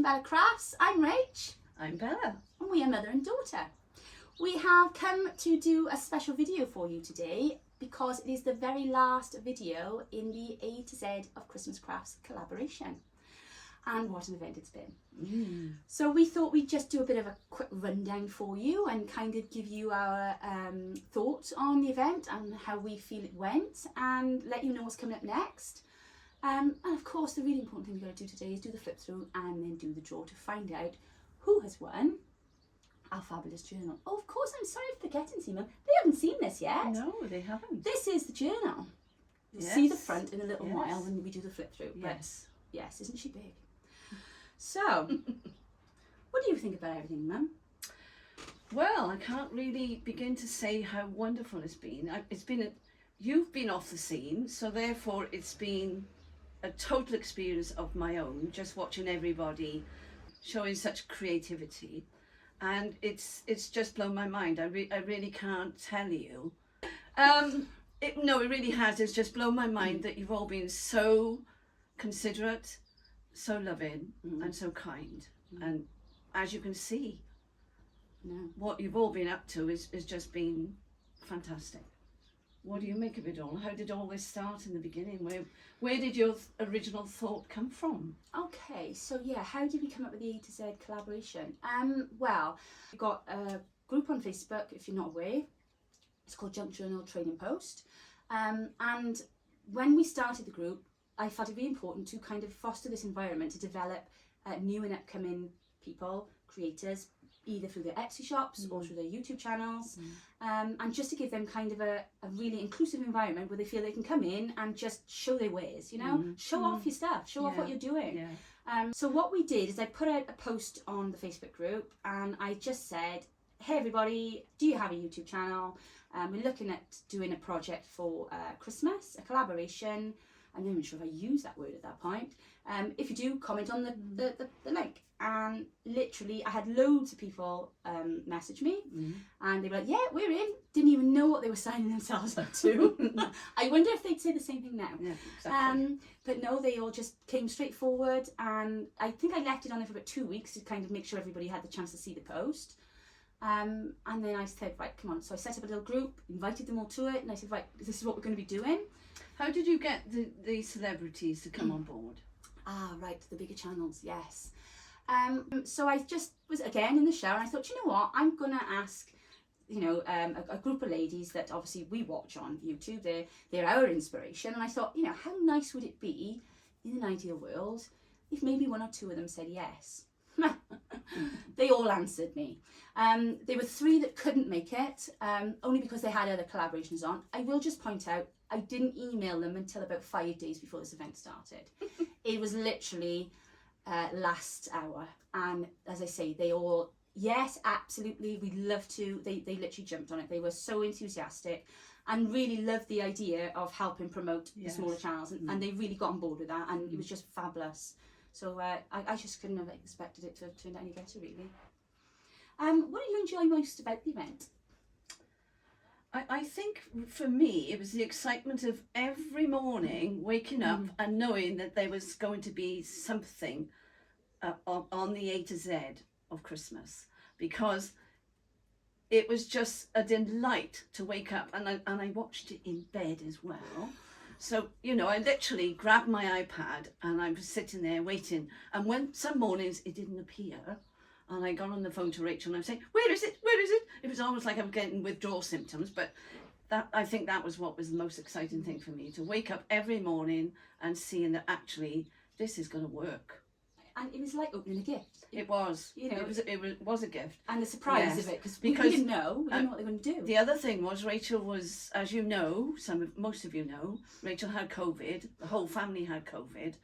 RachandBella Crafts. I'm Rach. I'm Bella. And we are mother and daughter. We have come to do a special video for you today because it is the very last video in the A to Z of Christmas Crafts collaboration. And what an event it's been. So we thought we'd just do a bit of a quick rundown for you and kind of give you our thoughts on the event and how we feel it went and let you know what's coming up next. And of course the really important thing we've got to do today is do the flip through and then do the draw to find out who has won our fabulous journal. Oh, of course, I'm sorry for forgetting, Simon. They haven't seen this yet. No, they haven't. This is the journal. You'll Yes. see the front in a little Yes. while when we do the flip through. Yes. But yes, isn't she big? So, what do you think about everything, Mum? Well, I can't really begin to say how wonderful it's been. You've been off the scene, so therefore it's been a total experience of my own, just watching everybody showing such creativity. And it's just blown my mind. I really can't tell you. It really has. It's just blown my mind that you've all been so considerate, so loving, and so kind. And as you can see, what you've all been up to is just been fantastic. What do you make of it all? How did all this start in the beginning? Where did your original thought come from? Okay, so yeah, how did we come up with the A to Z collaboration? Well, we've got a group on Facebook, if you're not aware. It's called Junk Journal Trading Post. And when we started the group, I felt it really important to kind of foster this environment to develop new and upcoming people, creators, either through their Etsy shops or through their YouTube channels, and just to give them kind of a really inclusive environment where they feel they can come in and just show their wares, you know, show off your stuff, show off what you're doing. Yeah. So what we did is I put out a post on the Facebook group and I just said, hey everybody, do you have a YouTube channel? We're looking at doing a project for Christmas, a collaboration. I'm not even sure if I used that word at that point. If you do, comment on the link. And literally, I had loads of people message me, and they were like, yeah, we're in. Didn't even know what they were signing themselves up to. I wonder if they'd say the same thing now. Yeah, exactly. But no, they all just came straight forward, and I think I left it on there for about 2 weeks to kind of make sure everybody had the chance to see the post. And then I said, right, come on. So I set up a little group, invited them all to it, and I said, right, this is what we're going to be doing. How did you get the celebrities to come on board? Right, the bigger channels, yes. So I just was again in the shower and I thought, you know what, I'm gonna ask, you know, a group of ladies that obviously we watch on YouTube. They're our inspiration, and I thought, you know, how nice would it be in an ideal world if maybe one or two of them said yes. They all answered me. There were 3 that couldn't make it, only because they had other collaborations on. I will just point out, I didn't email them until about 5 days before this event started. It was literally last hour, and as I say, they all, yes, absolutely, we'd love to. They literally jumped on it. They were so enthusiastic and really loved the idea of helping promote the smaller channels, and they really got on board with that, and it was just fabulous. So I just couldn't have expected it to have turned out any better, really. What did you enjoy most about the event? I think for me it was the excitement of every morning waking up and knowing that there was going to be something on the A to Z of Christmas, because it was just a delight to wake up, and I watched it in bed as well. So, you know, I literally grabbed my iPad and I was sitting there waiting, and when some mornings it didn't appear, and I got on the phone to Rachel and I was saying, where is it? Where is it? It was almost like I'm getting withdrawal symptoms, but I think that was what was the most exciting thing for me, to wake up every morning and seeing that actually this is going to work. And it was like opening a gift. It was. You know, it was a gift. And the surprise of it, because we didn't know what they were going to do. The other thing was, Rachel was, as you know, most of you know, Rachel had COVID. The whole family had COVID,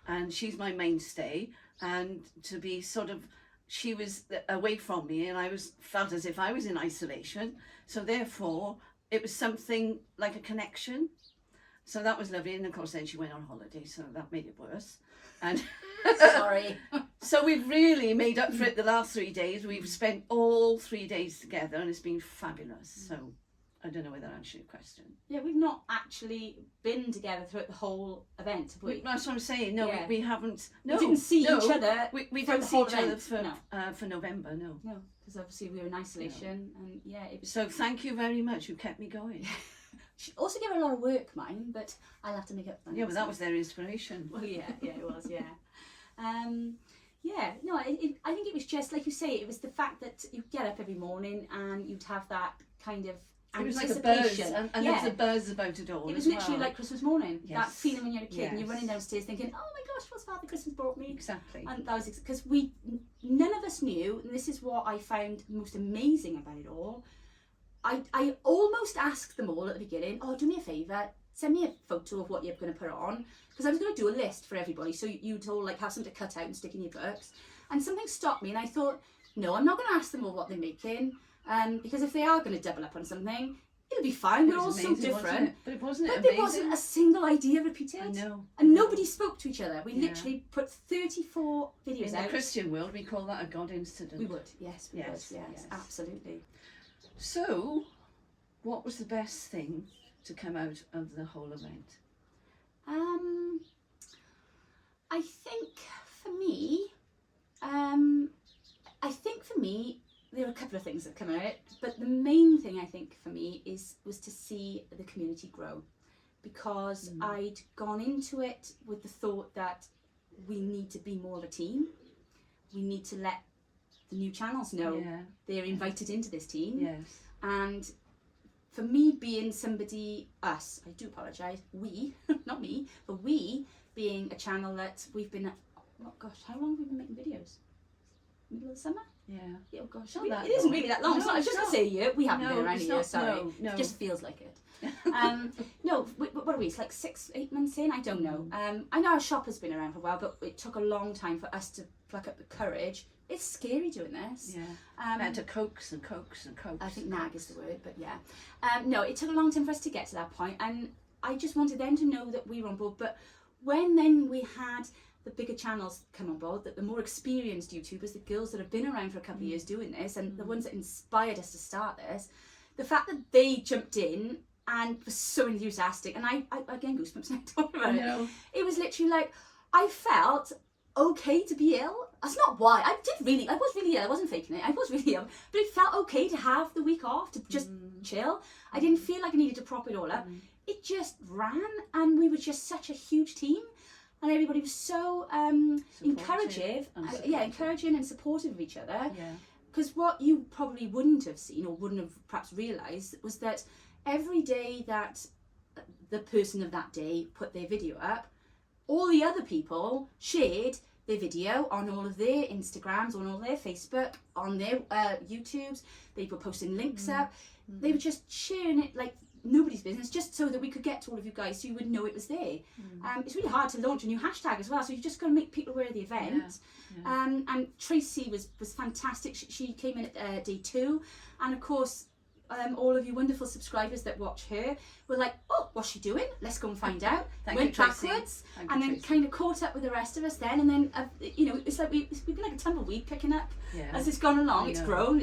and she's my mainstay. And to be sort of, she was away from me, and felt as if I was in isolation. So therefore, it was something like a connection. So that was lovely. And of course, then she went on holiday, so that made it worse. And sorry. So we've really made up for it the last 3 days. We've spent all 3 days together, and it's been fabulous. So I don't know whether that answers your question. Yeah, we've not actually been together throughout the whole event, have we? That's what I'm saying. No, Yeah. we haven't. No, We didn't see each other. We throughout didn't the see whole each other event. for November. No. No, because obviously we were in isolation, and yeah, it was. So thank you very much. You kept me going. She also gave her a lot of work, mine, but I'll have to make up for that. Yeah, but that was their inspiration. Well, yeah, it was, yeah. Yeah, no, I think it was just, like you say, it was the fact that you'd get up every morning and you'd have that kind of It was like a anticipation. buzz, and there was a buzz about it all. It was as literally well. like Christmas morning. That Yes. feeling when you're a kid and you're Yes. running downstairs thinking, oh my gosh, what's Father Christmas brought me? Exactly. And that was because none of us knew, and this is what I found most amazing about it all. I almost asked them all at the beginning, oh, do me a favour, send me a photo of what you're going to put on, because I was going to do a list for everybody, so you'd all like have something to cut out and stick in your books. And something stopped me, and I thought, no, I'm not going to ask them all what they're making, because if they are going to double up on something, it'll be fine. We're all so amazing, different. But it wasn't But amazing. there wasn't a single idea repeated. I know. And nobody spoke to each other. We Yeah. literally put 34 videos In out. the Christian world, we call that a God incident. We would, yes, we Yes, would, yes, yes. absolutely. So, what was the best thing to come out of the whole event? I think for me, there were a couple of things that come out of it, but the main thing I think for me was to see the community grow, because I'd gone into it with the thought that we need to be more of a team. We need to let the new channels know they're invited into this team. Yes. And for me being somebody, I do apologise, we, not me, but we being a channel that we've been, oh gosh, how long have we been making videos? Middle of the summer? Yeah. Oh gosh, Not that it isn't long. really that long. No, I was it's just going not. to say a year. We haven't No, been around it's a year, not. sorry. No. It just feels like it. No, what are we? It's like 6-8 months in. I don't know. I know our shop has been around for a while, but it took a long time for us to pluck up the courage. It's scary doing this. Yeah. And to coax and coax and coax. I think nag is the word, but yeah. No, it took a long time for us to get to that point, and I just wanted them to know that we were on board. But when then we had the bigger channels come on board, that the more experienced YouTubers, the girls that have been around for a couple of years doing this, and the ones that inspired us to start this, the fact that they jumped in and were so enthusiastic, and I again goosebumps now talking about it. It was literally like, I felt okay to be ill. That's not why. I was really ill. I wasn't faking it. I was really ill, but it felt okay to have the week off, to just chill. I didn't feel like I needed to prop it all up. It just ran, and we were just such a huge team. And everybody was so encouraging and supportive of each other. Yeah. Because what you probably wouldn't have seen or wouldn't have perhaps realised was that every day that the person of that day put their video up, all the other people shared their video on all of their Instagrams, on all their Facebook, on their YouTubes. They were posting links up. They were just sharing it like nobody's business, just so that we could get to all of you guys, so you would know it was there. It's really hard to launch a new hashtag as well, so you just got to make people aware of the event. And Tracie was fantastic. She came in at day 2, and of course all of you wonderful subscribers that watch her were like, oh, what's she doing? Let's go and find out. Went backwards and then kind of caught up with the rest of us then, and then it's like we've been like a tumbleweed picking up as it's gone along. It's grown,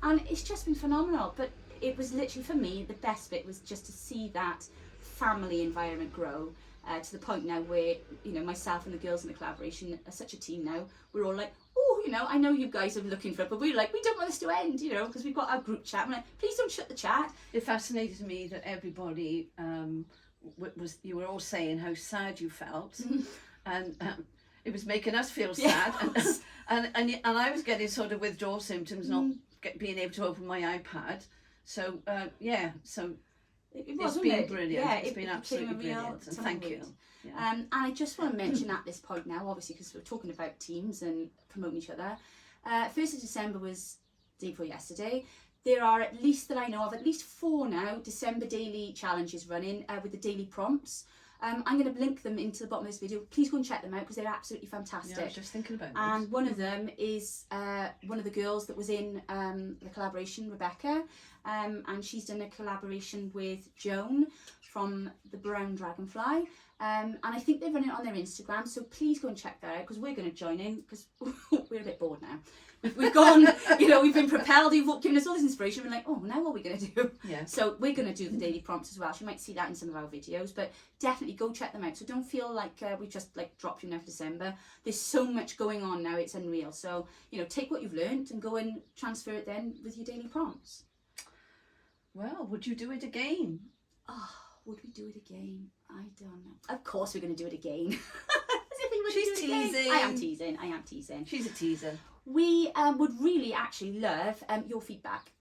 and it's just been phenomenal. But it was literally, for me, the best bit was just to see that family environment grow to the point now where, myself and the girls in the collaboration are such a team now. We're all like, oh, I know you guys are looking for it, but we're like, we don't want this to end, because we've got our group chat. I'm like, please don't shut the chat. It fascinated me that everybody you were all saying how sad you felt, and it was making us feel sad, and I was getting sort of withdrawal symptoms, not being able to open my iPad. So so it's been brilliant. Yeah, it's been absolutely brilliant, and thank you. Yeah. And I just want to mention at this point now, obviously, because we're talking about teams and promoting each other. 1st of December was day before yesterday. There are, at least that I know of, at least 4 now December daily challenges running with the daily prompts. I'm going to link them into the bottom of this video. Please go and check them out, because they're absolutely fantastic. Yeah, I was just thinking about and one of them is one of the girls that was in the collaboration, Rebecca, and she's done a collaboration with Joan from the Brown Dragonfly. And I think they're running it on their Instagram, so please go and check that out, because we're going to join in, because we're a bit bored now. We've gone, you know, we've been propelled, you've given us all this inspiration, we're like, oh, now what are we going to do? Yeah. So we're going to do the daily prompts as well. You might see that in some of our videos, but definitely go check them out. So don't feel like we just like dropped you now for December. There's so much going on now, it's unreal. So, you know, take what you've learned and go and transfer it then with your daily prompts. Well, would you do it again? Oh, would we do it again? I don't know. Of course we're going to do it again. She's teasing. I am teasing. She's a teaser. We would really actually love your feedback.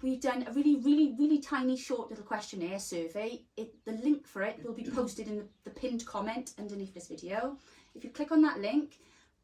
We've done a really tiny short little questionnaire survey. The link for it will be posted in the pinned comment underneath this video. If you click on that link,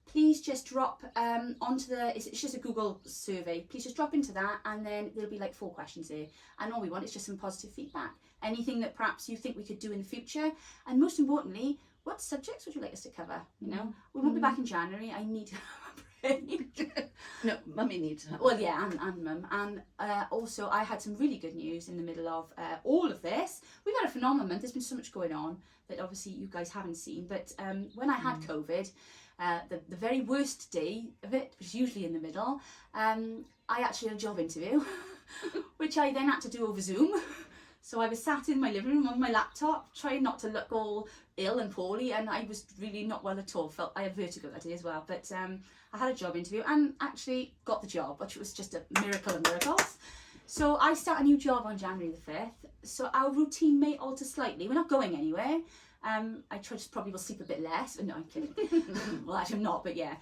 please just drop onto it's just a Google survey. Please just drop into that, and then there'll be like 4 questions there. And all we want is just some positive feedback. Anything that perhaps you think we could do in the future, and most importantly, what subjects would you like us to cover? You know, we won't be back in January. I need to have a break. No, Mummy needs help. Well, yeah, and Mum. And also, I had some really good news in the middle of all of this. We've had a phenomenal month. There's been so much going on that obviously you guys haven't seen. But when I had COVID, the very worst day of it was usually in the middle. I actually had a job interview, which I then had to do over Zoom. So I was sat in my living room on my laptop, trying not to look all ill and poorly, and I was really not well at all. I had vertigo that day as well, but I had a job interview and actually got the job, which was just a miracle of miracles. So I start a new job on January the 5th, so our routine may alter slightly. We're not going anywhere. I probably will sleep a bit less, but no, I'm kidding. Well, actually I'm not, but yeah.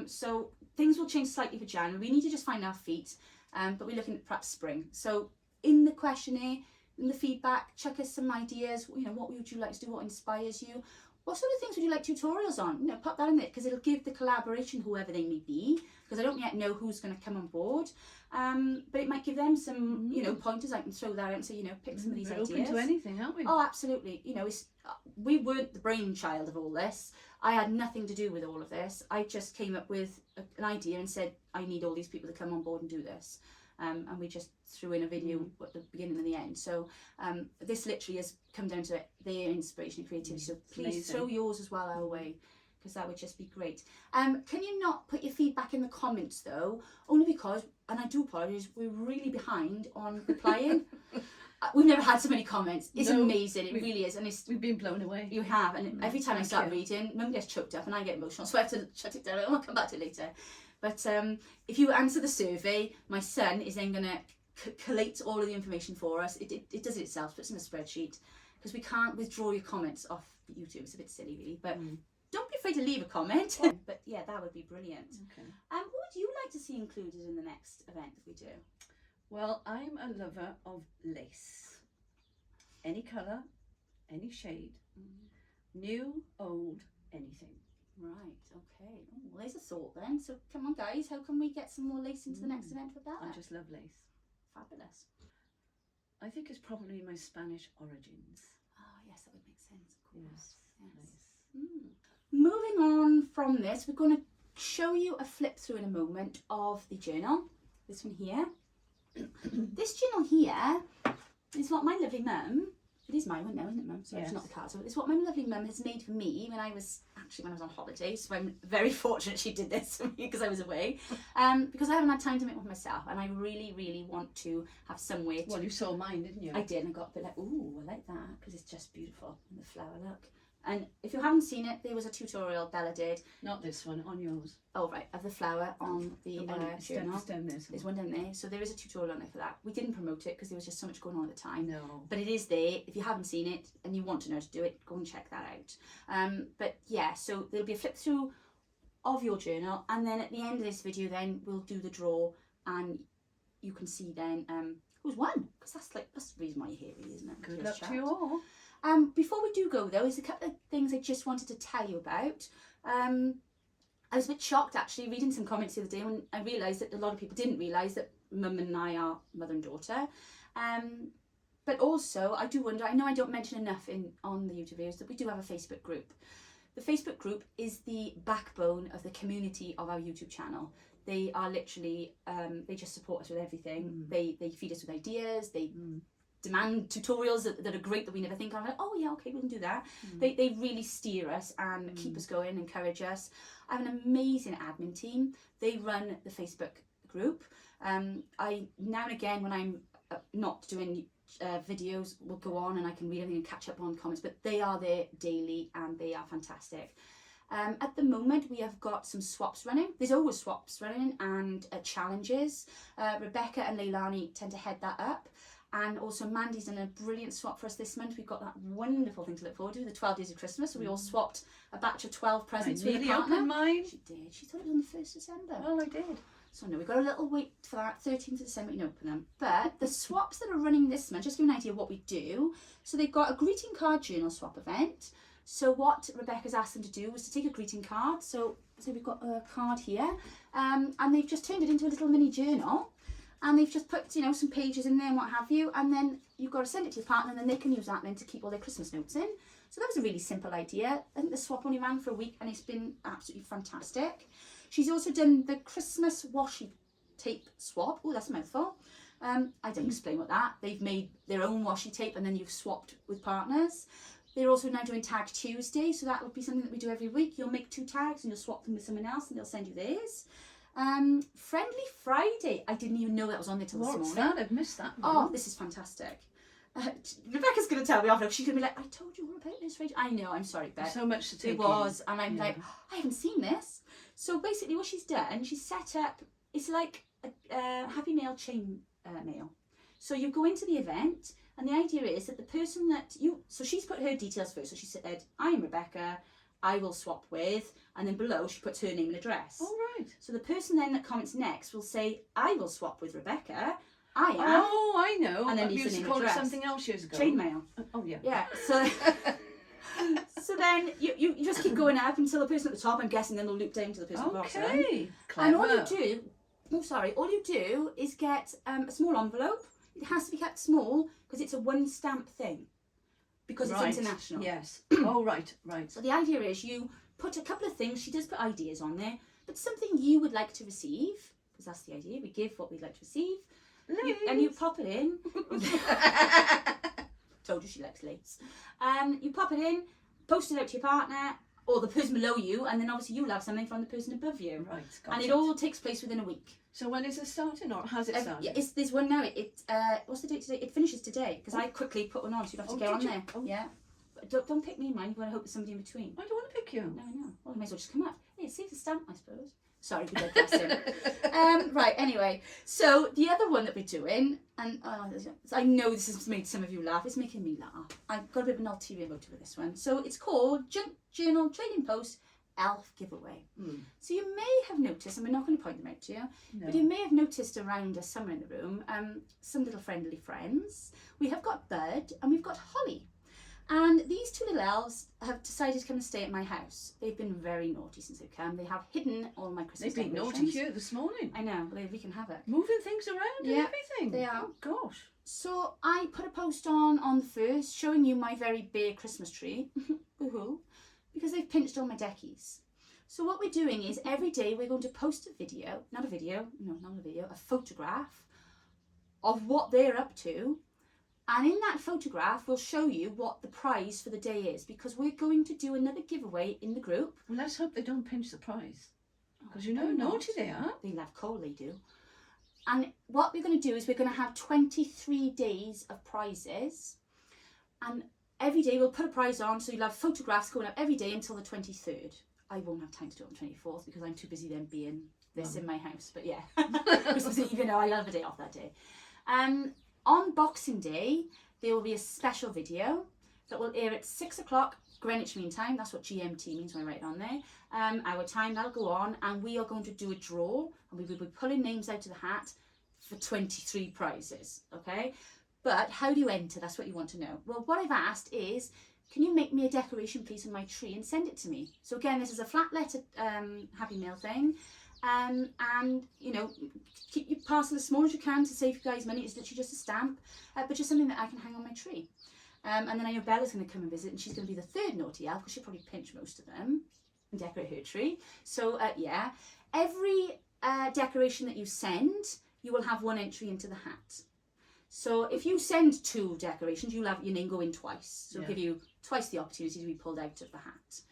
So things will change slightly for January. We need to just find our feet, but we're looking at perhaps spring. So in the questionnaire, in the feedback, chuck us some ideas. You know, what would you like to do? What inspires you? What sort of things would you like tutorials on? You know, pop that in there, because it'll give the collaboration, whoever they may be, because I don't yet know who's going to come on board. But it might give them some, you know, pointers. I can throw that out and say, you know, pick some of these ideas. We're open to anything, aren't we? Oh, absolutely. You know, we weren't the brainchild of all this. I had nothing to do with all of this. I just came up with an idea and said, I need all these people to come on board and do this. And we just threw in a video at the beginning and the end. So this literally has come down to their inspiration and creativity. So please throw yours as well our way, because that would just be great. Can you not put your feedback in the comments though? Only because, and I do apologise, we're really behind on replying. We've never had so many comments. It's amazing. It really is. And we've been blown away. You have. And every time I start reading, Mum gets choked up and I get emotional. So I have to shut it down. I'll come back to it later. But if you answer the survey, my son is then going to collate all of the information for us. It does it itself, puts in a spreadsheet, because we can't withdraw your comments off YouTube. It's a bit silly, really. But don't be afraid to leave a comment. But yeah, that would be brilliant. Okay. What would you like to see included in the next event that we do? Well, I'm a lover of lace. Any colour, any shade. New, old, anything. Right, okay. Oh, well, there's a thought then. So come on, guys, how can we get some more lace into the next event with that? I just love lace. Fabulous. I think it's probably my Spanish origins. Oh, yes, that would make sense, of course. Yes. Nice. Moving on from this, we're going to show you a flip through in a moment of the journal. This one here. This journal here is what my lovely mum, it is my one now, isn't it, Mum? So yes. It's not the card. So it's what my lovely mum has made for me when I was on holiday. So I'm very fortunate she did this for me because I was away. Because I haven't had time to make one myself, and I really, really want to have some way to... Well, you saw mine, didn't you? I did, and I got a bit like, ooh, I like that, because it's just beautiful. And the flower look. And if you haven't seen it, there was a tutorial Bella did. Not this one, on yours. Oh, right, of the flower on the journal. It's down there. There's one down there. So there is a tutorial on there for that. We didn't promote it because there was just so much going on at the time. No. But it is there. If you haven't seen it and you want to know how to do it, go and check that out. But yeah, so there'll be a flip through of your journal. And then at the end of this video, then we'll do the draw. And you can see then who's won. Because that's the reason why you're here, really, isn't it? Good luck to you all. Before we do go though, there's a couple of things I just wanted to tell you about. I was a bit shocked actually reading some comments the other day when I realised that a lot of people didn't realise that Mum and I are mother and daughter. But also I do wonder, I know I don't mention enough on the YouTube videos, that we do have a Facebook group. The Facebook group is the backbone of the community of our YouTube channel. They are literally, they just support us with everything. They feed us with ideas, they demand tutorials that are great that we never think of. Like, oh yeah, okay, we can do that. They really steer us and keep us going, encourage us. I have an amazing admin team. They run the Facebook group. I now and again, when I'm not doing videos, will go on and I can read everything and catch up on comments, but they are there daily and they are fantastic. At the moment, we have got some swaps running. There's always swaps running and challenges. Rebecca and Leilani tend to head that up. And also Mandy's done a brilliant swap for us this month. We've got that wonderful thing to look forward to, the 12 days of Christmas. So we all swapped a batch of 12 presents with a partner. Opened mine. She did. She thought it was on the 1st of December. Well, I did. So no, we've got a little wait for that, 13th of December, you can open them. But the swaps that are running this month, just to give you an idea of what we do. So they've got a greeting card journal swap event. So what Rebecca's asked them to do was to take a greeting card. So we've got a card here, and they've just turned it into a little mini journal. And they've just put, you know, some pages in there and what have you. And then you've got to send it to your partner and then they can use that then to keep all their Christmas notes in. So that was a really simple idea. I think the swap only ran for a week and it's been absolutely fantastic. She's also done the Christmas washi tape swap. Oh, that's a mouthful. I don't explain what that. They've made their own washi tape and then you've swapped with partners. They're also now doing Tag Tuesday. So that would be something that we do every week. You'll make 2 tags and you'll swap them with someone else and they'll send you theirs. Friendly Friday. I didn't even know that was on there till this morning. What's that? I've missed that. Oh, this is fantastic. Rebecca's going to tell me after. She's going to be like, I told you all about this, Rachel. I know, I'm sorry, Beck. So much to take It was. And I'm like, I haven't seen this. So basically what she's done, she's set up, it's like a Happy Mail chain mail. So you go into the event and the idea is that the person that you, so she's put her details first. So she said, I am Rebecca. I will swap with, and then below she puts her name and address. Oh, right. So the person then that comments next will say, I will swap with Rebecca. I am. Oh, I know. And then you used to call it something else years ago. Chainmail. Oh, yeah. Yeah. So so then you just keep going up until the person at the top, I'm guessing, then they'll loop down to the person at the bottom. Okay. And all you do is get a small envelope. It has to be kept small because it's a one stamp thing. Because it's international. Yes. Oh, right. So the idea is you put a couple of things, she does put ideas on there, but something you would like to receive, because that's the idea, we give what we'd like to receive, and you pop it in. Told you she likes lace. You pop it in, post it out to your partner, or the person below you, and then obviously you'll have something from the person above you. Right, and it all takes place within a week. So when is it starting, or has it started? Yeah, there's one now. What's the date today? It finishes today because I quickly put one on, so you have to go on there. Oh. Yeah, but don't pick me in mind. You've got to hope there's somebody in between. I don't want to pick you. No, I know. Well, I may as well just come up. Hey, it saves a stamp, I suppose. Sorry, we digressing. Right. Anyway, so the other one that we're doing, and I know this has made some of you laugh. It's making me laugh. I've got a bit of an ulterior motive with this one. So it's called Junk Journal Trading Post Elf Giveaway. So you may have noticed, and we're not going to point them out to you, but you may have noticed around us somewhere in the room some little friendly friends. We have got Bud and we've got Holly. And these 2 little elves have decided to come and stay at my house. They've been very naughty since they've come. They have hidden all my Christmas decorations. They've been naughty here this morning. I know, they're wreaking havoc. Moving things around and everything. They are. Oh, gosh. So I put a post on the 1st showing you my very bare Christmas tree. Woohoo. Because they've pinched all my deckies. So what we're doing is every day we're going to post a photograph of what they're up to. And in that photograph, we'll show you what the prize for the day is, because we're going to do another giveaway in the group. Well, let's hope they don't pinch the prize, because you know how naughty they are. They love coal, they do. And what we're going to do is we're going to have 23 days of prizes. And every day we'll put a prize on, so you'll have photographs going up every day until the 23rd. I won't have time to do it on the 24th because I'm too busy then being this in my house. But yeah, Christmas Eve, you know, I have a day off that day. On Boxing Day, there will be a special video that will air at 6 o'clock Greenwich Mean Time. That's what GMT means when I write it on there. Our time, that'll go on, and we are going to do a draw, and we will be pulling names out of the hat for 23 prizes, okay? But how do you enter? That's what you want to know. Well, what I've asked is, can you make me a decoration piece on my tree and send it to me? So again, this is a flat letter Happy Mail thing. And you know, keep your parcel as small as you can to save you guys money. It's literally just a stamp, but just something that I can hang on my tree. And then I know Bella's going to come and visit, and she's going to be the 3rd naughty elf because she'll probably pinch most of them and decorate her tree. So yeah, every decoration that you send, you will have 1 entry into the hat. So if you send 2 decorations, you'll have your name go in twice. So it'll Yeah. give you twice the opportunity to be pulled out of the hat.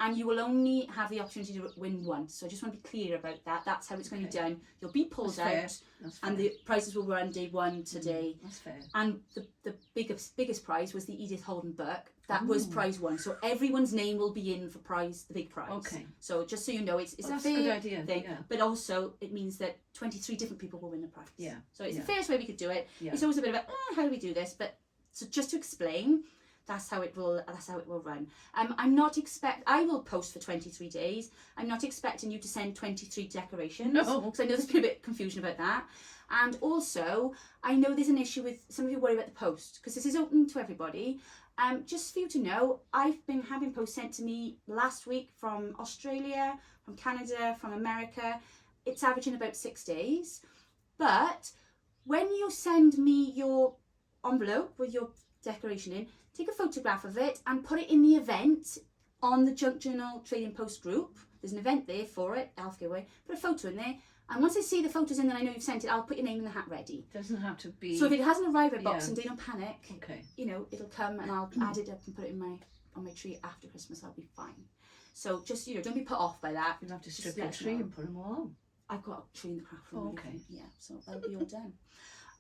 And you will only have the opportunity to win once. So I just want to be clear about that. That's how it's going to be done. You'll be pulled That's fair. out, That's fair. and the prizes will run day 1 today. That's fair. And the biggest prize was the Edith Holden book. That was prize 1. So everyone's name will be in for the big prize. Okay. So just so you know, it's Well, a that's a fair good idea. thing. Yeah. But also it means that 23 different people will win the prize. Yeah. So it's Yeah. the fairest way we could do it. Yeah. It's always a bit of a, how do we do this? But so just to explain, that's how it will run. I will post for 23 days. I'm not expecting you to send 23 decorations. No. Because I know there's been a bit of confusion about that. And also, I know there's an issue with some of you worry about the post, because this is open to everybody. Just for you to know, I've been having posts sent to me last week from Australia, from Canada, from America. It's averaging about 6 days. But when you send me your envelope with your decoration in, take a photograph of it and put it in the event on the Junk Journal Trading Post group. There's an event there for it, Elf Giveaway. Put a photo in there, and once I see the photos in that I know you've sent it, I'll put your name in the hat ready. Doesn't have to be. So if it hasn't arrived at Yeah. Boxing Day, don't panic. Okay. You know, it'll come and I'll add it up and put it in on my tree after Christmas. I'll be fine. So just, you know, don't be put off by that. You'll have to Just strip let your us tree know. and put them all on. I've got a tree in the craft room. Oh, and okay. everything. Yeah, so that'll be all done.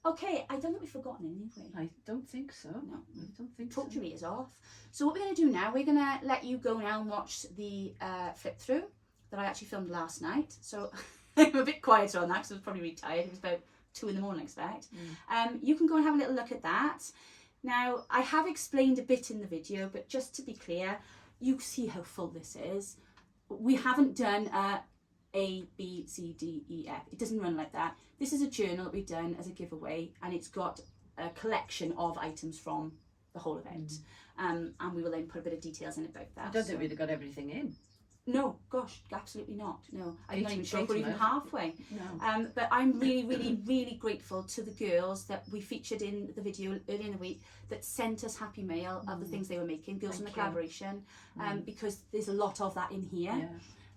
Okay, I don't think we've forgotten any, have we? I don't think so. No. I don't think Talk so. your ears off. So what we're going to do now, we're going to let you go now and watch the flip through that I actually filmed last night. So I'm a bit quieter on that because I was probably really tired. It was about 2 a.m, I expect. You can go and have a little look at that. Now, I have explained a bit in the video, but just to be clear, you see how full this is. We haven't done A, B, C, D, E, F. It doesn't run like that. This is a journal that we've done as a giveaway, and it's got a collection of items from the whole event. And we will then put a bit of details in about that. I don't think we'd have got everything in. No, gosh, absolutely not. No, I'm not even sure Eight we're even miles. halfway. No. But I'm really, really, really grateful to the girls that we featured in the video earlier in the week that sent us happy mail of the things they were making, girls from the Thank you. collaboration, because there's a lot of that in here.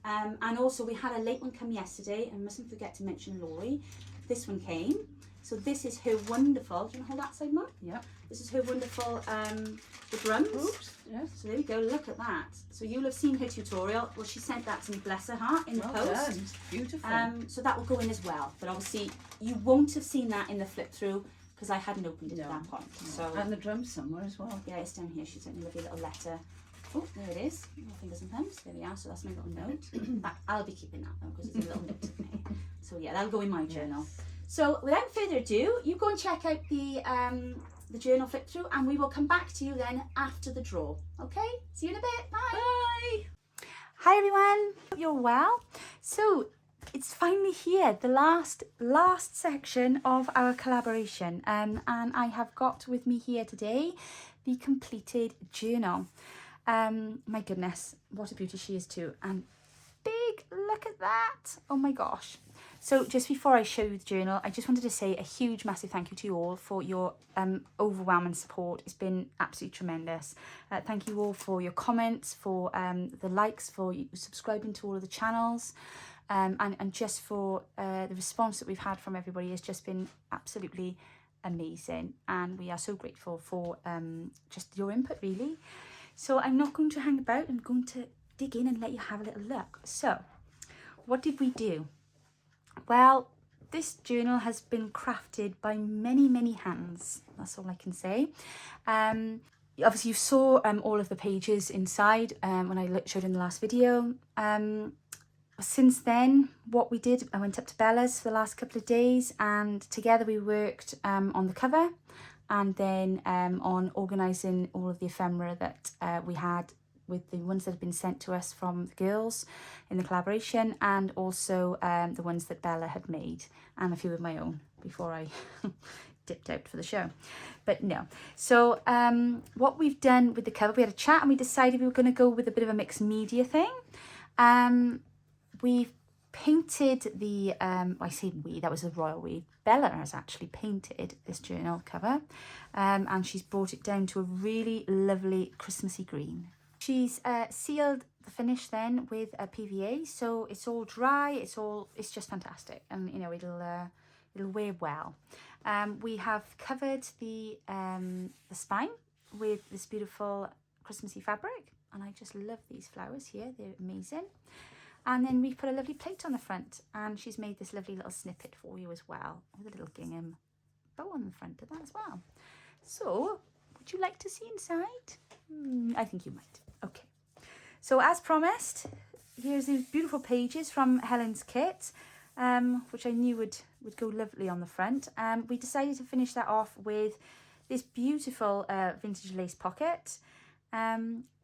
Yeah. And also we had a late one come yesterday, and mustn't forget to mention Laurie. This one came. So this is her wonderful, do you want to hold that side, Mum? Yep. This is her wonderful, the drums. Oops. Yes. So there we go, look at that. So you'll have seen her tutorial. Well, she sent that to me, bless her heart, in the Well post. done. Beautiful. So that will go in as well. But obviously you won't have seen that in the flip through because I hadn't opened it at No. that point. No. So And the drums somewhere as well. yeah, it's down here. She sent me a lovely little letter. Oh, there it is. Little fingers and thumbs. There we are. So that's my little note. I'll be keeping that though because it's a little note of me. So yeah, that'll go in my journal. Yes. So without further ado, you go and check out the journal flip through, and we will come back to you then after the draw. Okay? See you in a bit. Bye. Bye. Hi everyone. Hope you're well. So it's finally here, the last section of our collaboration, and I have got with me here today the completed journal. My goodness, what a beauty she is too, and big, look at that. Oh my gosh. So just before I show you the journal, I just wanted to say a huge massive thank you to you all for your overwhelming support. It's been absolutely tremendous. Thank you all for your comments, for the likes, for subscribing to all of the channels, and just for the response that we've had from everybody has just been absolutely amazing, and we are so grateful for just your input really. So I'm not going to hang about, I'm going to dig in and let you have a little look. So what did we do? Well, this journal has been crafted by many hands. That's all I can say. Obviously you saw all of the pages inside when I showed in the last video. Since then, what we did, I went up to Bella's for the last couple of days, and together we worked on the cover, and then on organising all of the ephemera that we had with the ones that have been sent to us from the girls in the collaboration, and also the ones that Bella had made, and a few of my own before I dipped out for the show. But no. So what we've done with the cover, we had a chat and we decided we were going to go with a bit of a mixed media thing. We've painted the, I say we, that was the royal we. Bella has actually painted this journal cover, and she's brought it down to a really lovely Christmassy green. She's sealed the finish then with a PVA, so it's all dry, it's just fantastic, and you know it'll wear well. We have covered the spine with this beautiful Christmassy fabric, and I just love these flowers here, they're amazing. And then we've put a lovely plate on the front, and she's made this lovely little snippet for you as well, with a little gingham bow on the front of that as well. So, would you like to see inside? I think you might. Okay. So as promised, here's these beautiful pages from Helen's kit, which I knew would go lovely on the front. We decided to finish that off with this beautiful vintage lace pocket,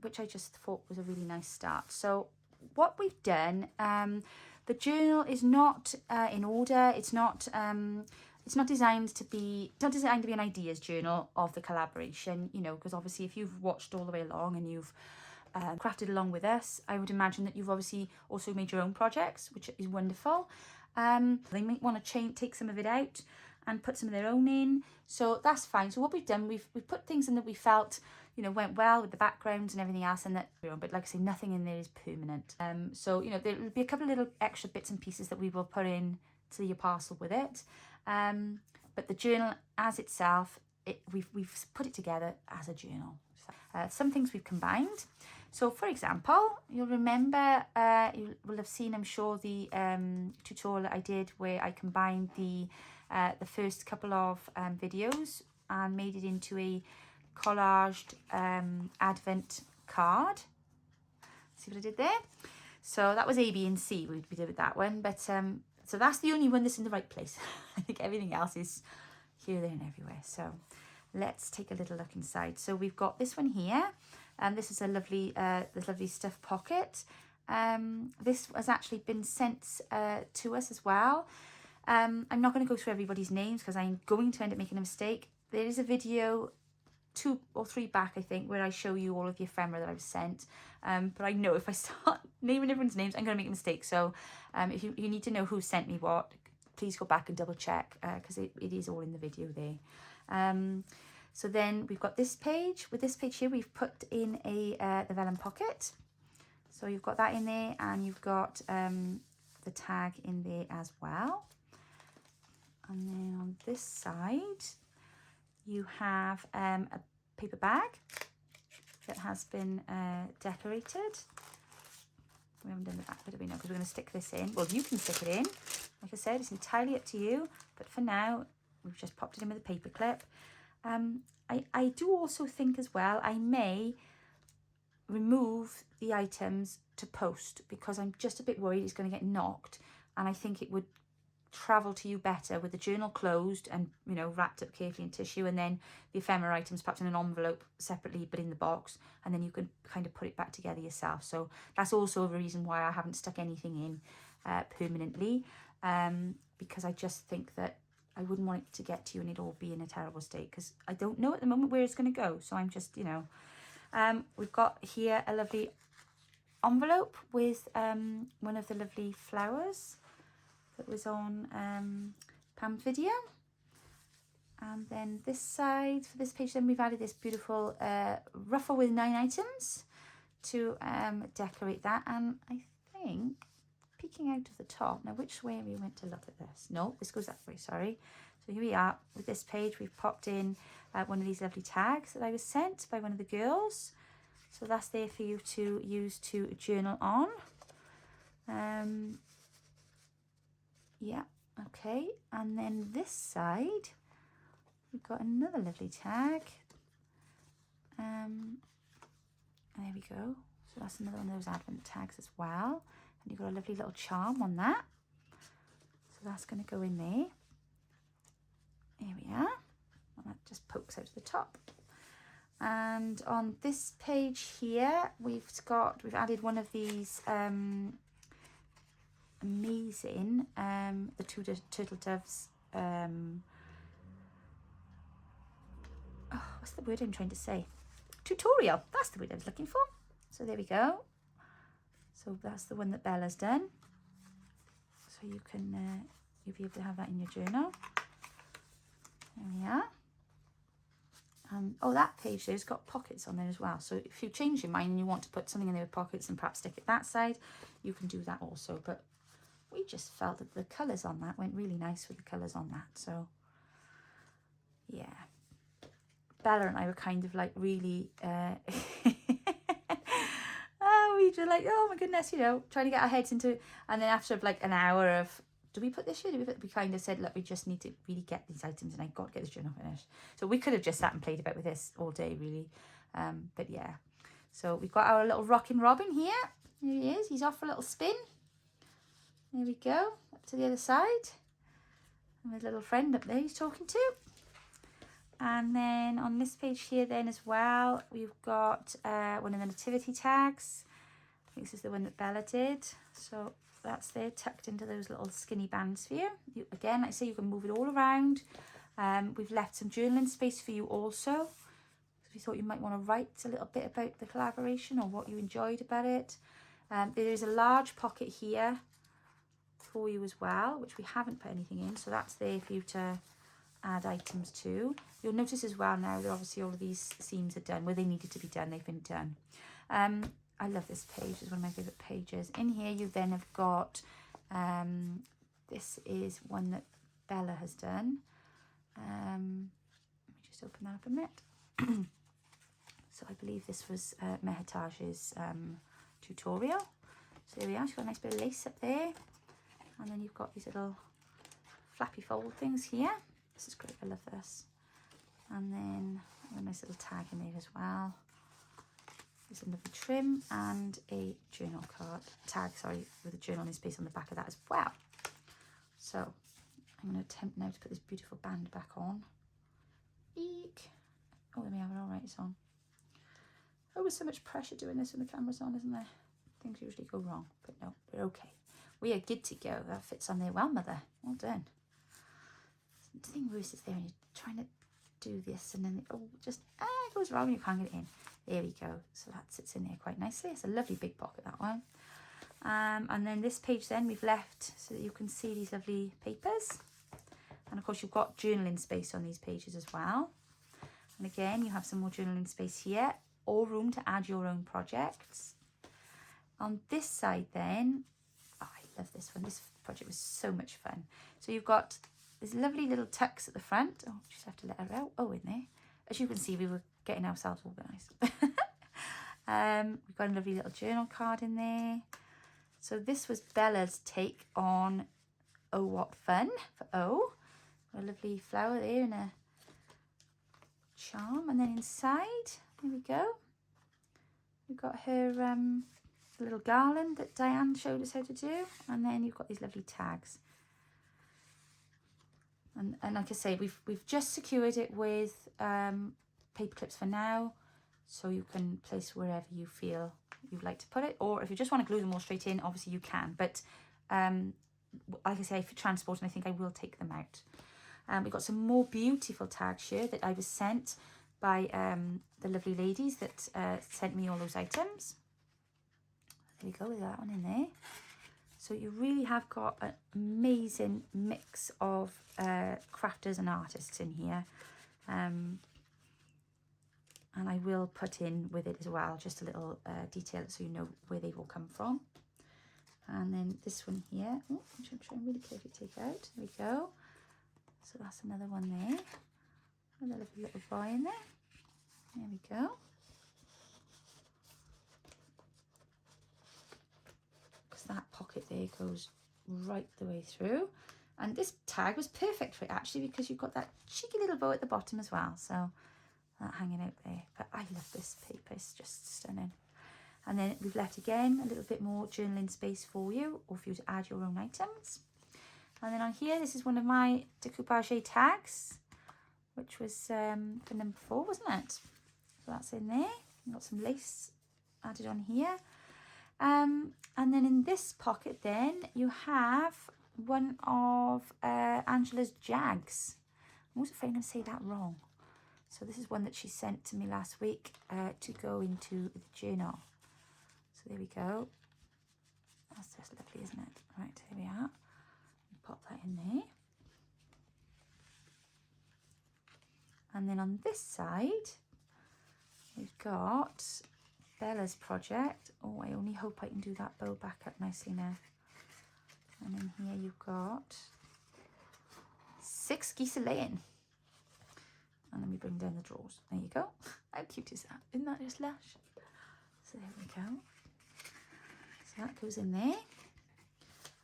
which I just thought was a really nice start. So what we've done, the journal is not in order. It's not designed to be an ideas journal of the collaboration, you know, because obviously if you've watched all the way along and you've crafted along with us, I would imagine that you've obviously also made your own projects, which is wonderful. They might want to take some of it out and put some of their own in, so that's fine. So what we've done, we've put things in that we felt, you know, went well with the backgrounds and everything else, and that, you know, but like I say, nothing in there is permanent. So, you know, there'll be a couple of little extra bits and pieces that we will put in to your parcel with it. But the journal as itself, we've put it together as a journal. Some things we've combined. So for example, you'll remember, you will have seen, I'm sure, the tutorial that I did where I combined the first couple of videos and made it into a collaged advent card. See what I did there? So that was A, B and C we did with that one, but so that's the only one that's in the right place. I think everything else is here, there and everywhere. So let's take a little look inside. So we've got this one here, and this is a lovely stuffed pocket. This has actually been sent to us as well. I'm not going to go through everybody's names because I'm going to end up making a mistake. There is a video 2 or 3 back, I think, where I show you all of the ephemera that I've sent. But I know if I start naming everyone's names, I'm going to make a mistake. So if you need to know who sent me what, please go back and double check because it is all in the video there. So then we've got this page. With this page here, we've put in the vellum pocket. So you've got that in there, and you've got the tag in there as well. And then on this side, you have a paper bag that has been decorated. We haven't done the back bit, do we know? Because we're going to stick this in. Well, you can stick it in. Like I said, it's entirely up to you. But for now, we've just popped it in with a paper clip. I do also think as well, I may remove the items to post because I'm just a bit worried it's going to get knocked, and I think it would travel to you better with the journal closed and, you know, wrapped up carefully in tissue, and then the ephemera items perhaps in an envelope separately but in the box, and then you can kind of put it back together yourself. So that's also a reason why I haven't stuck anything in permanently, because I just think that I wouldn't want it to get to you and it all be in a terrible state, because I don't know at the moment where it's going to go. So I'm just, you know, we've got here a lovely envelope with one of the lovely flowers that was on Pam's video. And then this side, for this page, then we've added this beautiful ruffle with 9 items to decorate that. And I think, peeking out of the top, now which way are we meant to look at this? No, this goes that way, sorry. So here we are with this page. We've popped in one of these lovely tags that I was sent by one of the girls. So that's there for you to use to journal on. Yeah, okay. And then this side, we've got another lovely tag. There we go. So that's another one of those advent tags as well. And you've got a lovely little charm on that. So that's going to go in there. Here we are. And that just pokes out to the top. And on this page here, we've added one of these amazing, the 2 turtle doves. What's the word I'm trying to say? Tutorial. That's the word I was looking for. So there we go. So that's the one that Bella's done. So you can, you'll be able to have that in your journal. There we are. Oh, that page there's got pockets on there as well. So if you change your mind and you want to put something in there with pockets and perhaps stick it that side, you can do that also. But we just felt that the colours on that went really nice with the colours on that. So Bella and I were kind of like really, we were like, oh my goodness, you know, trying to get our heads into, and then after like an hour of, do we put this here? We kind of said, look, we just need to really get these items, and I got to get this journal finished. So we could have just sat and played about with this all day, really. But yeah, so we've got our little Rockin' Robin here. Here he is. He's off for a little spin. There we go, up to the other side. And his little friend up there he's talking to. And then on this page here then as well, we've got one of the nativity tags. I think this is the one that Bella did. So that's there tucked into those little skinny bands for you. Again, like I say, you can move it all around. We've left some journaling space for you also. If you thought you might want to write a little bit about the collaboration or what you enjoyed about it. There is a large pocket here for you as well, which we haven't put anything in. So that's there for you to add items to. You'll notice as well now that obviously all of these seams are done where they needed to be done. They've been done. I love this page. It's one of my favorite pages. In here you then have got this is one that Bella has done. Let me just open that up a minute. So I believe this was Mehetaj's tutorial. So there we are. She's got a nice bit of lace up there, and then you've got these little flappy fold things here. This is great. I love this. And then a nice little tag in there as well. There's a lovely trim and a journal card tag, sorry, with a journaling space on the back of that as well. So I'm going to attempt now to put this beautiful band back on. Eek. Oh, let me have it all right, it's on. Oh, there's so much pressure doing this when the camera's on, isn't there? Things usually go wrong, but no, we're okay. We are good to go. That fits on there well, Mother. Well done. The thing worse is there when you're trying to do this and then it goes wrong and you can't get it in. There we go. So that sits in there quite nicely. It's a lovely big pocket, that one. And then this page then we've left so that you can see these lovely papers. And of course you've got journaling space on these pages as well. And again, you have some more journaling space here, or room to add your own projects. On this side then, oh, I love this one. This project was so much fun. So you've got this lovely little tucks at the front. Oh, just have to let her out. Oh, in there. As you can see, we were getting ourselves organised. We've got a lovely little journal card in there. So this was Bella's take on Oh What Fun for O. Got a lovely flower there and a charm. And then inside, there we go. We've got her little garland that Diane showed us how to do. And then you've got these lovely tags. And like I say, we've just secured it with paper clips for now, so you can place wherever you feel you'd like to put it, or if you just want to glue them all straight in, obviously you can. But like I say, for transport, and I think I will take them out. We've got some more beautiful tags here that I was sent by the lovely ladies that sent me all those items. There we go with that one in there. So you really have got an amazing mix of crafters and artists in here. And I will put in with it as well, just a little detail so you know where they've all come from. And then this one here, oh, I'm trying to really carefully take out. There we go. So that's another one there. Another little boy in there. There we go. That pocket there goes right the way through, and this tag was perfect for it actually, because you've got that cheeky little bow at the bottom as well, so that hanging out there. But I love this paper, it's just stunning. And then we've left again a little bit more journaling space for you, or for you to add your own items. And then on here, this is one of my decoupage tags, which was for number 4, wasn't it? So that's in there. We've got some lace added on here. And then in this pocket then you have one of Angela's Jags. I'm always afraid I'm going to say that wrong. So this is one that she sent to me last week to go into the journal. So there we go. That's just lovely, isn't it? Right, here we are. Pop that in there. And then on this side we've got Bella's project. Oh, I only hope I can do that bow back up nicely now. And then here you've got 6 geese a laying. And then we bring down the drawers. There you go. How cute is that? Isn't that just lush? So there we go. So that goes in there.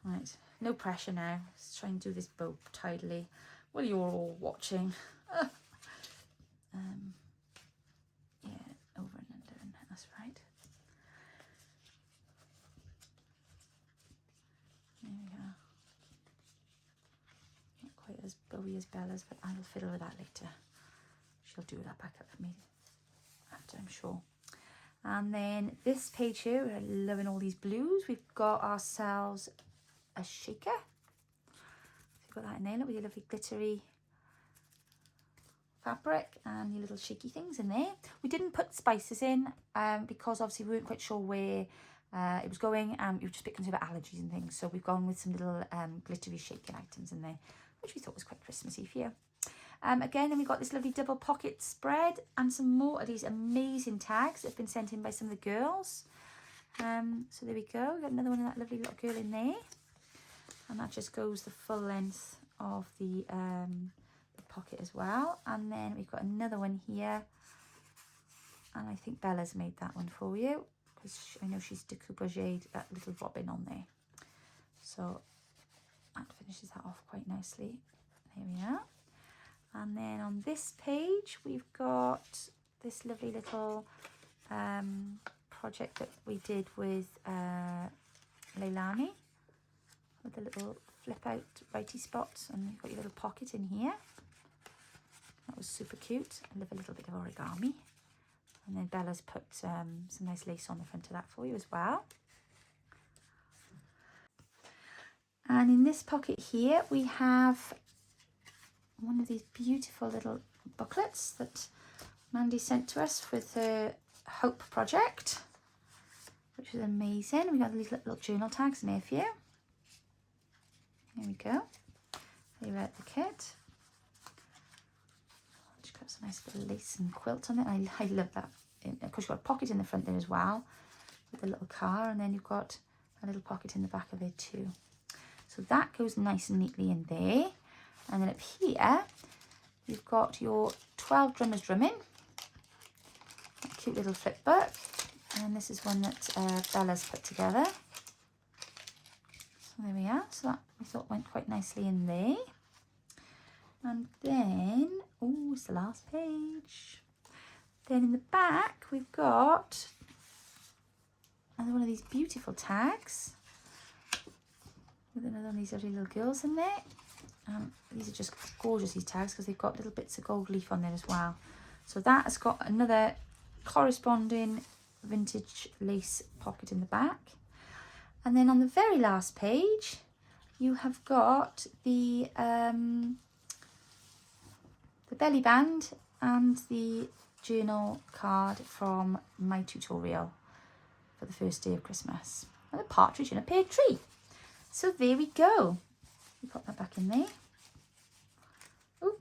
Right, no pressure now. Let's try and do this bow tidily while you're all watching. Yeah, over and under, and that's right. There we go. Not quite as bowy as Bella's, but I will fiddle with that later. She'll do that back up for me after, I'm sure. And then this page here, we're loving all these blues. We've got ourselves a shaker. So you've got that in there, look, with your lovely glittery fabric and your little shaky things in there. We didn't put spices in because obviously we weren't quite sure where it was going, and we were just a bit concerned about allergies and things. So we've gone with some little glittery shaking items in there, which we thought was quite Christmassy for you. Again, then we got this lovely double pocket spread and some more of these amazing tags that have been sent in by some of the girls. So there we go. We've got another one of that lovely little girl in there. And that just goes the full length of the pocket as well. And then we've got another one here. And I think Bella's made that one for you, because I know she's decoupaged that little robin on there. So that finishes that off quite nicely. There we are. And then on this page, we've got this lovely little project that we did with Leilani, with the little flip out righty spots, and you've got your little pocket in here. That was super cute. I love a little bit of origami. And then Bella's put some nice lace on the front of that for you as well. And in this pocket here, we have one of these beautiful little booklets that Mandy sent to us with her Hope project, which is amazing. We got these little journal tags in here for you. There we go. There out the kit. She's got some nice little lace and quilt on it. I love that. Of course, you've got a pocket in the front there as well, with a little car, and then you've got a little pocket in the back of it too. So that goes nice and neatly in there. And then up here, you've got your 12 drummers drumming. A cute little flip book. And this is one that Bella's put together. So there we are. So that we thought went quite nicely in there. And then, oh, it's the last page. Then in the back, we've got another one of these beautiful tags with another one of these lovely little girls in there. These are just gorgeous, these tags, because they've got little bits of gold leaf on there as well. So that has got another corresponding vintage lace pocket in the back. And then on the very last page, you have got the belly band and the journal card from my tutorial for the first day of Christmas. And a partridge in a pear tree. So there we go. You pop that back in there. Oh,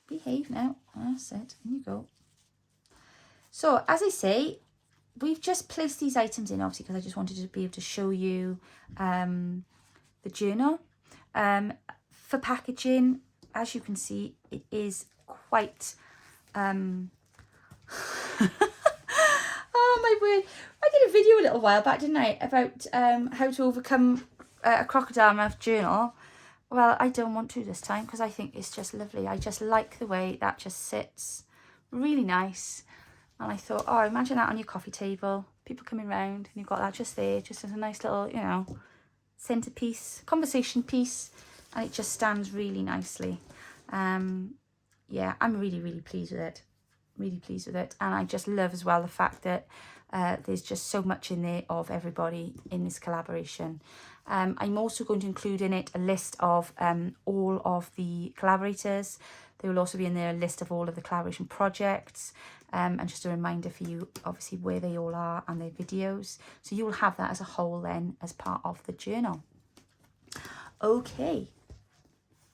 behave now. That's it. In you go. So, as I say, we've just placed these items in, obviously, because I just wanted to be able to show you the journal. For packaging, as you can see, it is quite... Oh, my word. I did a video a little while back, didn't I, about how to overcome a crocodile mouth journal. Well, I don't want to this time because I think it's just lovely. I just like the way that just sits. Really nice. And I thought, oh, imagine that on your coffee table. People coming round and you've got that just there, just as a nice little, you know, centerpiece, conversation piece. And it just stands really nicely. Yeah, I'm really, really pleased with it. Really pleased with it. And I just love as well the fact that there's just so much in there of everybody in this collaboration. I'm also going to include in it a list of all of the collaborators. There will also be in there a list of all of the collaboration projects, and just a reminder for you, obviously, where they all are and their videos. So you will have that as a whole then as part of the journal. Okay,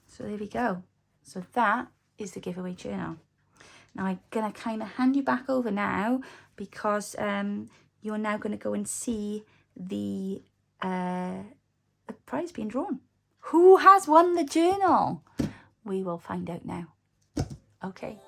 so there we go. So that is the giveaway journal. Now I'm going to kind of hand you back over now because you're now going to go and see the prize being drawn. Who has won the journal? We will find out now. Okay.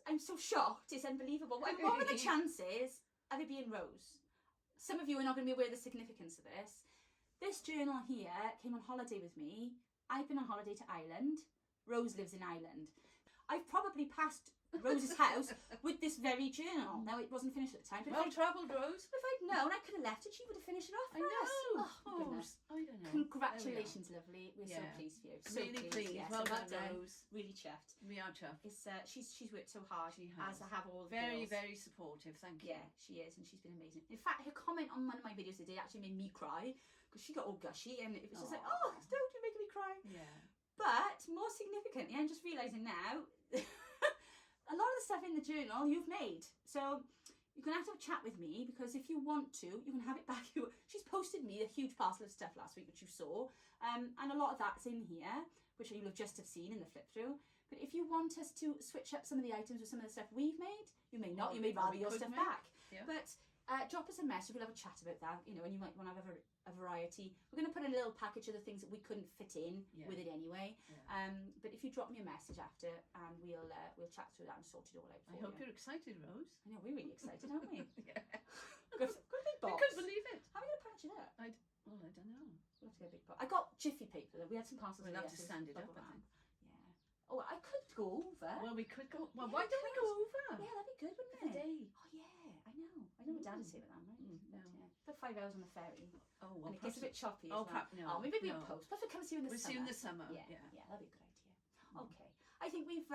I'm so shocked. It's unbelievable. What are the chances of it being Rose? Some of you are not going to be aware of the significance of this. This journal here came on holiday with me. I've been on holiday to Ireland. Rose lives in Ireland. I've probably passed Rose's house with this very journal. Now, it wasn't finished at the time. But Well travelled, Rose. if I'd known, I could have left it. She would have finished it off for I know. us. Oh, my goodness. I don't know. Congratulations, lovely. We're so Yeah. pleased for you. So Really pleased. Yeah, Well so done, Rose. Really chuffed. We are chuffed. It's she's worked so hard, She has. as have all the Very, girls. very supportive. Thank you. Yeah, she is, and she's been amazing. In fact, her comment on one of my videos today actually made me cry because she got all gushy, and it was just like, oh, don't you make me cry. Yeah. But more significantly, I'm just realising now, a lot of the stuff in the journal you've made. So you're going to have a chat with me, because if you want to, you can have it back. She's posted me a huge parcel of stuff last week, which you saw. And a lot of that's in here, which you'll have just have seen in the flip through. But if you want us to switch up some of the items with some of the stuff we've made, you may not. You may rather your stuff back. Yeah. But drop us a message. We'll have a chat about that, you know, and you might want to have a variety. We're going to put a little package of the things that we couldn't fit in with it anyway. Yeah. But if you drop me a message after, and we'll chat through that and sort it all out for I you. hope you're excited, Rose. I know, we're really excited, aren't we? Yeah. Good big I box. couldn't believe it. How are we going to patch it up? I don't know. We'll have to get a big box. I got Jiffy paper though. We had some parcels. We'll in have to yesterday. stand it up, Bubble I wrap. think. Yeah. Oh, I could go over. Well, we could go. Well, Yeah, why we don't we go over? Yeah, that'd be good, wouldn't For it? the day. Oh yeah, I know. I know what Dad would say about that, right? No. But, yeah. But 5 hours on the ferry. Oh, well, And it gets a bit choppy. Oh, as well. no. Oh, maybe we'll No. post. We'll have to come see you in the We'll summer. see you in the summer. Yeah, Yeah. that'd be a good idea. Okay, I think we've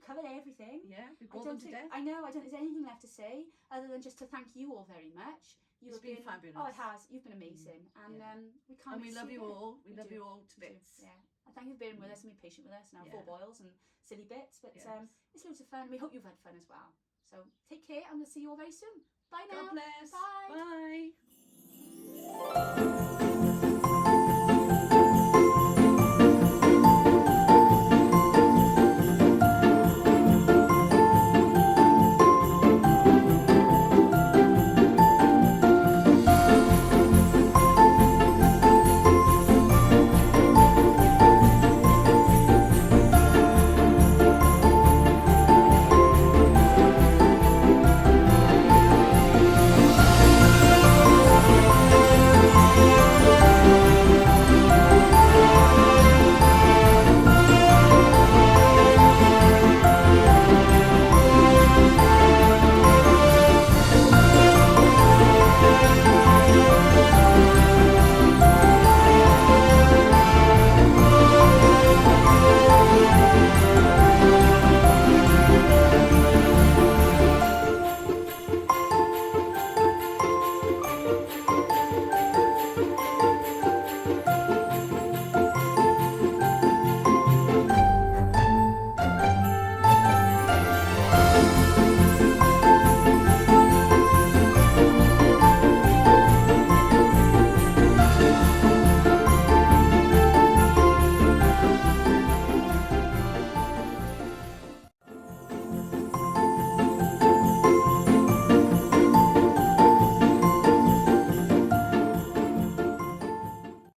covered everything. Yeah, we I brought don't them to think, death. I know. I don't. Is there anything left to say other than just to thank you all very much? It's been fabulous. Oh, it has. You've been amazing, and Yeah. we can't. And we wait to love see you again. all. We love do. you all to We do, bits. Yeah. And thank you for being with us and being patient with us and our Yeah. 4 boils and silly bits. But Yes. it's loads of fun. We hope you've had fun as well. So take care, and we'll see you all very soon. Bye now. God bless. Bye. Bye.